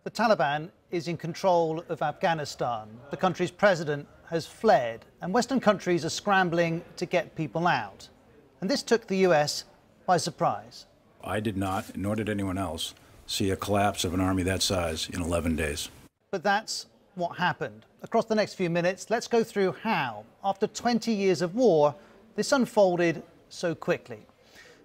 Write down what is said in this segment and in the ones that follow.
The Taliban is in control of Afghanistan. The country's president has fled, and Western countries are scrambling to get people out. And this took the US by surprise. I did not, nor did anyone else, see a collapse of an army that size in 11 days. But that's what happened. Across the next few minutes, let's go through how, after 20 years of war, this unfolded so quickly.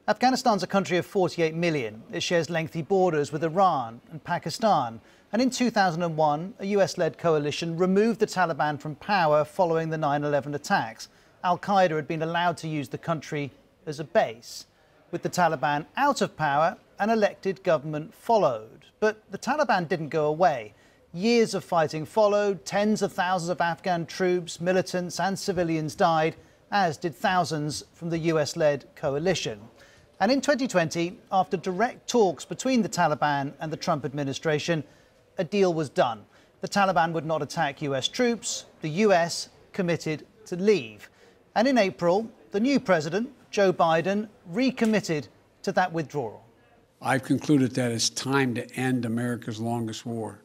Afghanistan's a country of 48 million. It shares lengthy borders with Iran and Pakistan. And in 2001, a US-led coalition removed the Taliban from power following the 9/11 attacks. Al-Qaeda had been allowed to use the country as a base. With the Taliban out of power, an elected government followed. But the Taliban didn't go away. Years of fighting followed. Tens of thousands of Afghan troops, militants and civilians died, as did thousands from the US-led coalition. And in 2020, after direct talks between the Taliban and the Trump administration, a deal was done. The Taliban would not attack US troops. The US committed to leave. And in April, the new president, Joe Biden, recommitted to that withdrawal. I've concluded that it's time to end America's longest war.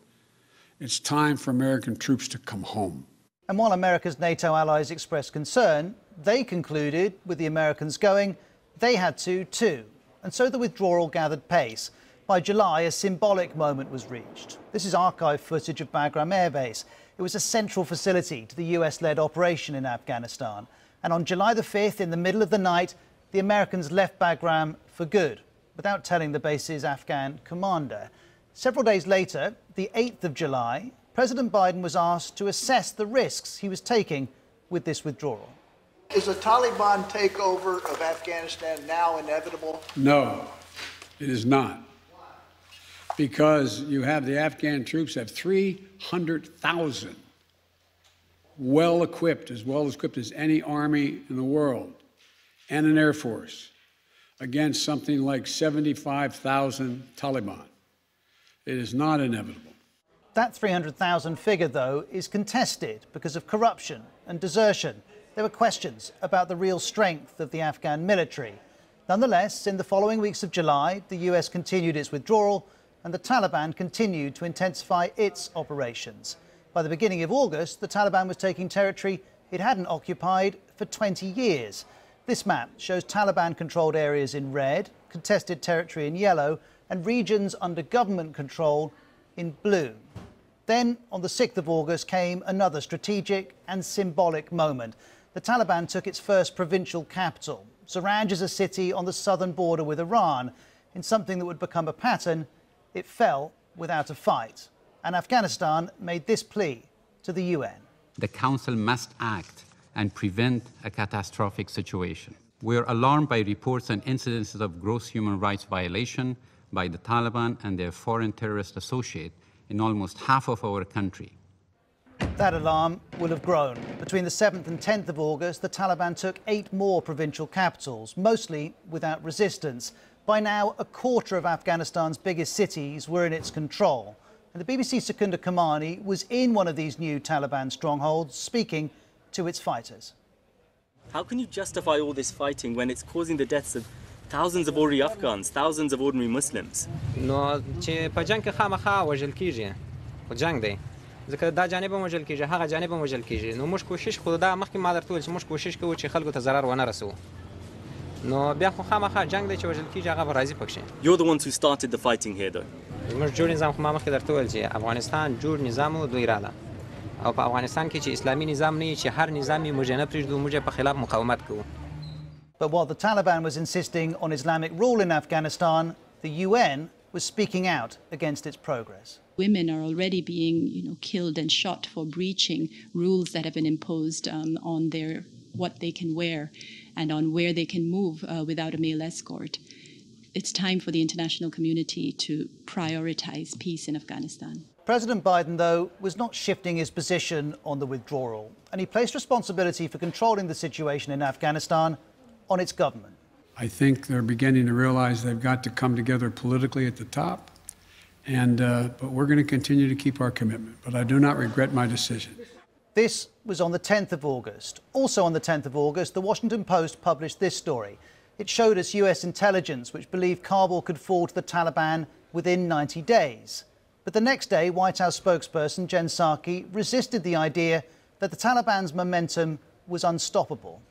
It's time for American troops to come home. And while America's NATO allies expressed concern, they concluded, with the Americans going, they had to too. And so the withdrawal gathered pace. By July, a symbolic moment was reached. This is archive footage of Bagram Air Base. It was a central facility to the US-led operation in Afghanistan. And on July the 5th, in the middle of the night, the Americans left Bagram for good, without telling the base's Afghan commander. Several days later, the 8th of July, President Biden was asked to assess the risks he was taking with this withdrawal. Is a Taliban takeover of Afghanistan now inevitable? No, it is not. Because you have the Afghan troops have 300,000 well-equipped as any army in the world, and an air force against something like 75,000 Taliban. It is not inevitable. That 300,000 figure, though, is contested because of corruption and desertion. There were questions about the real strength of the Afghan military. Nonetheless, in the following weeks of July, the US continued its withdrawal and the Taliban continued to intensify its operations. By the beginning of August, the Taliban was taking territory it hadn't occupied for 20 years. This map shows Taliban-controlled areas in red, contested territory in yellow, and regions under government control in blue. Then, on the 6th of August, came another strategic and symbolic moment. The Taliban took its first provincial capital. Zaranj is a city on the southern border with Iran. In something that would become a pattern, it fell without a fight. And Afghanistan made this plea to the UN. The Council must act and prevent a catastrophic situation. We are alarmed by reports and incidences of gross human rights violation by the Taliban and their foreign terrorist associate in almost half of our country. That alarm will have grown. Between the 7th and 10th of August, the Taliban took 8 more provincial capitals, mostly without resistance. By now, a quarter of Afghanistan's biggest cities were in its control. And the BBC's Secunda Kamani was in one of these new Taliban strongholds, speaking to its fighters. How can you justify all this fighting when it's causing the deaths of thousands of ordinary Afghans, thousands of ordinary Muslims? No, چې په جنگ کې خامخا وژل کیږي. خو جنگ دی. ځکه دا جانب هم وژل کیږي، هغه جانب هم وژل کیږي. نو موږ کوشش خو دا مخکې ما درته وویل چې موږ کوشش کوو چې خلکو ته ضرر ونه رسوو. نو بیا خو خامخا جنگ دی چې وژل کیږي، هغه به راضي پکښې. You're the ones who started the fighting here, though. زموږ جوړ نظام خو ما مخکې درته وویل چې افغانستان جوړ نظام و دوی راله. او په افغانستان کې چې اسلامي نظام نه وي چې هر نظام یې موږ نه پرېږدو، موږ په خلاف مقاومت کوو. But while the Taliban was insisting on Islamic rule in Afghanistan, the UN was speaking out against its progress. Women are already being, killed and shot for breaching rules that have been imposed on what they can wear and on where they can move without a male escort. It's time for the international community to prioritize peace in Afghanistan. President Biden, though, was not shifting his position on the withdrawal, and he placed responsibility for controlling the situation in Afghanistan on its government. I think they're beginning to realize they've got to come together politically at the top, but we're going to continue to keep our commitment. But I do not regret my decision. This was on the 10th of August. Also on the 10th of August, the Washington Post published this story. It showed us US intelligence which believed Kabul could fall to the Taliban within 90 days. But But the next day, White House spokesperson Jen Psaki resisted the idea that the Taliban's momentum was unstoppable.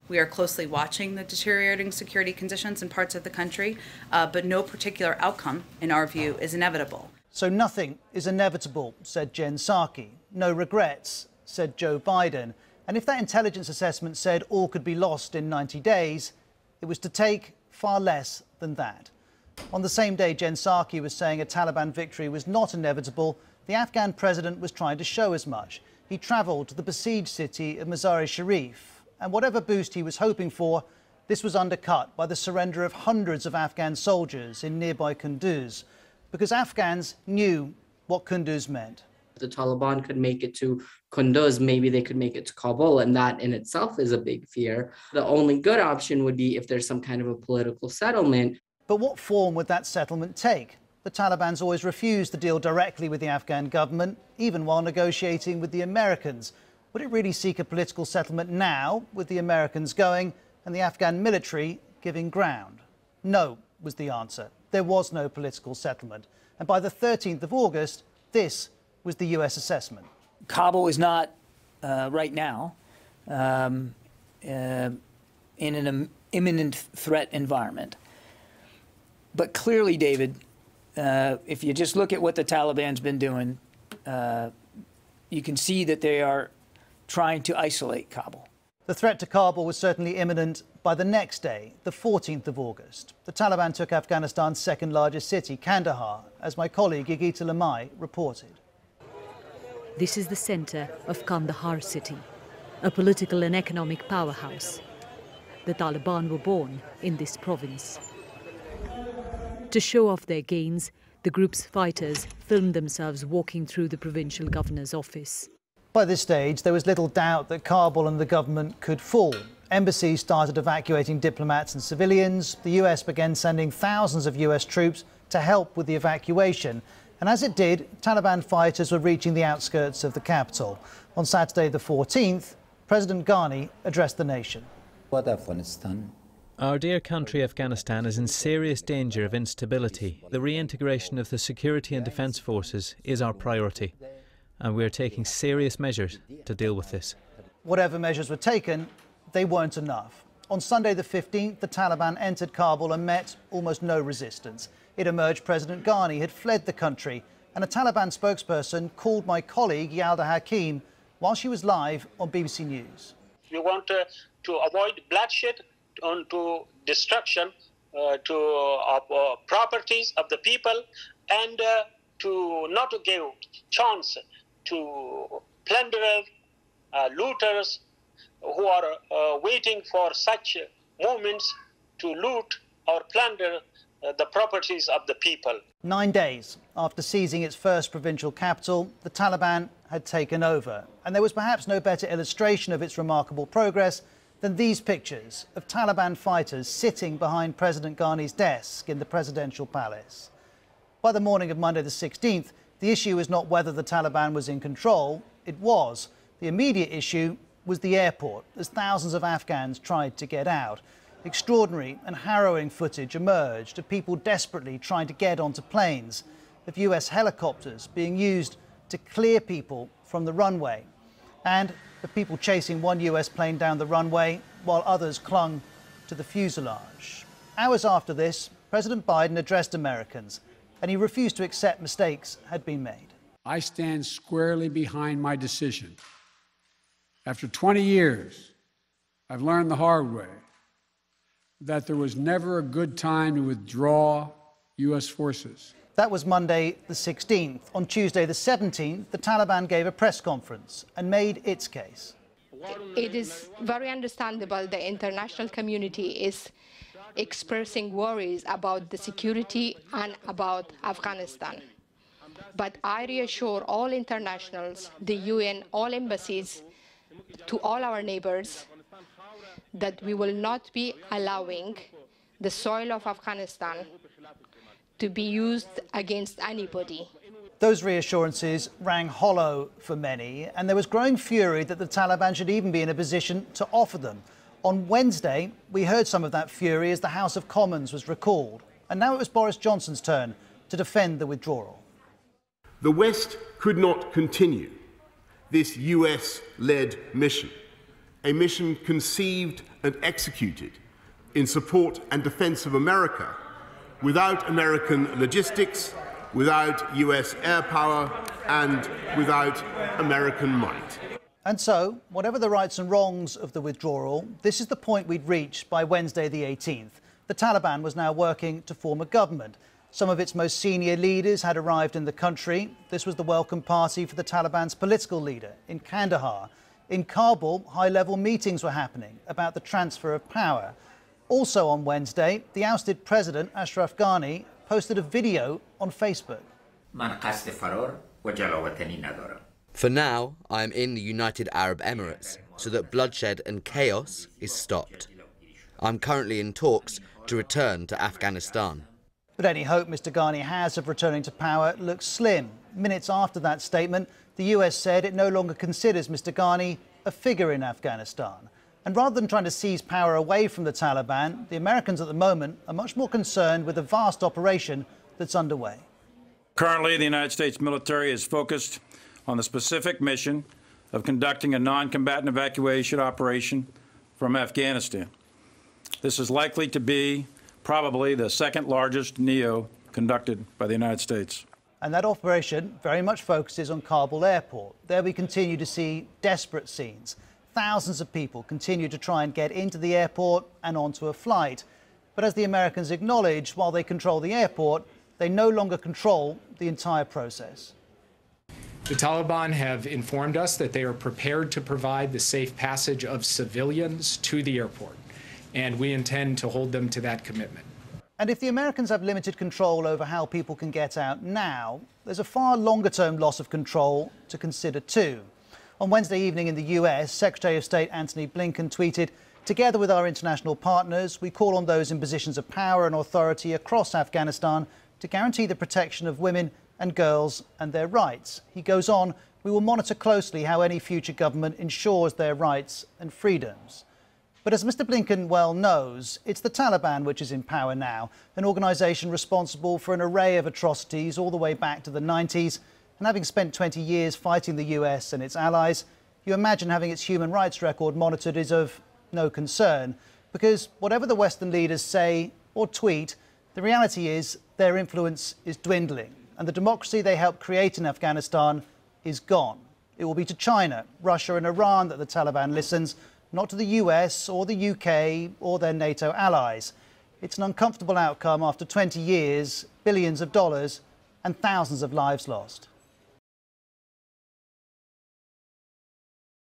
We are closely watching the deteriorating security conditions in parts of the country, but no particular outcome, in our view, is inevitable. So nothing is inevitable, said Jen Psaki. No regrets, said Joe Biden. And if that intelligence assessment said all could be lost in 90 days, it was to take far less than that. On the same day Jen Psaki was saying a Taliban victory was not inevitable, the Afghan president was trying to show as much. He travelled to the besieged city of Mazar-e-Sharif. And whatever boost he was hoping for, this was undercut by the surrender of hundreds of Afghan soldiers in nearby Kunduz, because Afghans knew what Kunduz meant. If the Taliban could make it to Kunduz, maybe they could make it to Kabul, and that in itself is a big fear. The only good option would be if there's some kind of a political settlement. But what form would that settlement take? The Taliban's always refused to deal directly with the Afghan government, even while negotiating with the Americans. Would it really seek a political settlement now, with the Americans going and the Afghan military giving ground? No, was the answer. There was no political settlement. And by the 13th of August, this was the US assessment. Kabul is not, right now, in an imminent threat environment. But clearly, David, if you just look at what the Taliban's been doing, you can see that they are trying to isolate Kabul. The threat to Kabul was certainly imminent by the next day, the 14th of August. The Taliban took Afghanistan's second largest city, Kandahar, as my colleague Igita Lamai reported. This is the center of Kandahar city, a political and economic powerhouse. The Taliban were born in this province. To show off their gains, the group's fighters filmed themselves walking through the provincial governor's office. By this stage, there was little doubt that Kabul and the government could fall. Embassies started evacuating diplomats and civilians. The US began sending thousands of US troops to help with the evacuation. And as it did, Taliban fighters were reaching the outskirts of the capital. On Saturday the 14th, President Ghani addressed the nation. Our dear country Afghanistan is in serious danger of instability. The reintegration of the security and defence forces is our priority, and we are taking serious measures to deal with this. Whatever measures were taken, they weren't enough. On Sunday the 15th, the Taliban entered Kabul and met almost no resistance. It emerged President Ghani had fled the country, and a Taliban spokesperson called my colleague Yalda Hakim while she was live on BBC News. We want to avoid bloodshed, to destruction of properties of the people, and to not give chance to plunderers, looters who are waiting for such moments to loot or plunder the properties of the people. 9 days after seizing its first provincial capital, the Taliban had taken over. And there was perhaps no better illustration of its remarkable progress than these pictures of Taliban fighters sitting behind President Ghani's desk in the presidential palace. By the morning of Monday the 16th, the issue was not whether the Taliban was in control, it was. The immediate issue was the airport, as thousands of Afghans tried to get out. Extraordinary and harrowing footage emerged of people desperately trying to get onto planes, of US helicopters being used to clear people from the runway, and of people chasing one US plane down the runway while others clung to the fuselage. Hours after this, President Biden addressed Americans, and he refused to accept mistakes had been made. I stand squarely behind my decision. After 20 years, I've learned the hard way that there was never a good time to withdraw U.S. forces. That was Monday the 16th. On Tuesday the 17th, the Taliban gave a press conference and made its case. It is very understandable the international community is expressing worries about the security and about Afghanistan. But I reassure all internationals, the UN, all embassies, to all our neighbors, that we will not be allowing the soil of Afghanistan to be used against anybody. Those reassurances rang hollow for many, and there was growing fury that the Taliban should even be in a position to offer them. On Wednesday, we heard some of that fury as the House of Commons was recalled. And now it was Boris Johnson's turn to defend the withdrawal. The West could not continue this US-led mission, a mission conceived and executed in support and defense of America, without American logistics, without US air power, and without American might. And so, whatever the rights and wrongs of the withdrawal, this is the point we'd reached by Wednesday the 18th. The Taliban was now working to form a government. Some of its most senior leaders had arrived in the country. This was the welcome party for the Taliban's political leader in Kandahar. In Kabul, high-level meetings were happening about the transfer of power. Also on Wednesday, the ousted president, Ashraf Ghani, posted a video on Facebook. For now, I am in the United Arab Emirates so that bloodshed and chaos is stopped. I'm currently in talks to return to Afghanistan. But any hope Mr. Ghani has of returning to power looks slim. Minutes after that statement, the US said it no longer considers Mr. Ghani a figure in Afghanistan. And rather than trying to seize power away from the Taliban, the Americans at the moment are much more concerned with the vast operation that's underway. Currently, the United States military is focused on the specific mission of conducting a non-combatant evacuation operation from Afghanistan. This is likely to be probably the second largest NEO conducted by the United States. And that operation very much focuses on Kabul airport. There we continue to see desperate scenes. Thousands of people continue to try and get into the airport and onto a flight. But as the Americans acknowledge, while they control the airport, they no longer control the entire process. The Taliban have informed us that they are prepared to provide the safe passage of civilians to the airport, and we intend to hold them to that commitment. And if the Americans have limited control over how people can get out now, there's a far longer-term loss of control to consider too. On Wednesday evening in the US, Secretary of State Antony Blinken tweeted, "Together with our international partners, we call on those in positions of power and authority across Afghanistan to guarantee the protection of women and girls and their rights." He goes on, "We will monitor closely how any future government ensures their rights and freedoms." But as Mr. Blinken well knows, it's the Taliban which is in power now, an organisation responsible for an array of atrocities all the way back to the 90s. And having spent 20 years fighting the US and its allies, you imagine having its human rights record monitored is of no concern. Because whatever the Western leaders say or tweet, the reality is their influence is dwindling. And the democracy they helped create in Afghanistan is gone. It will be to China, Russia and Iran that the Taliban listens, not to the US or the UK or their NATO allies. It's an uncomfortable outcome after 20 years, billions of dollars and thousands of lives lost.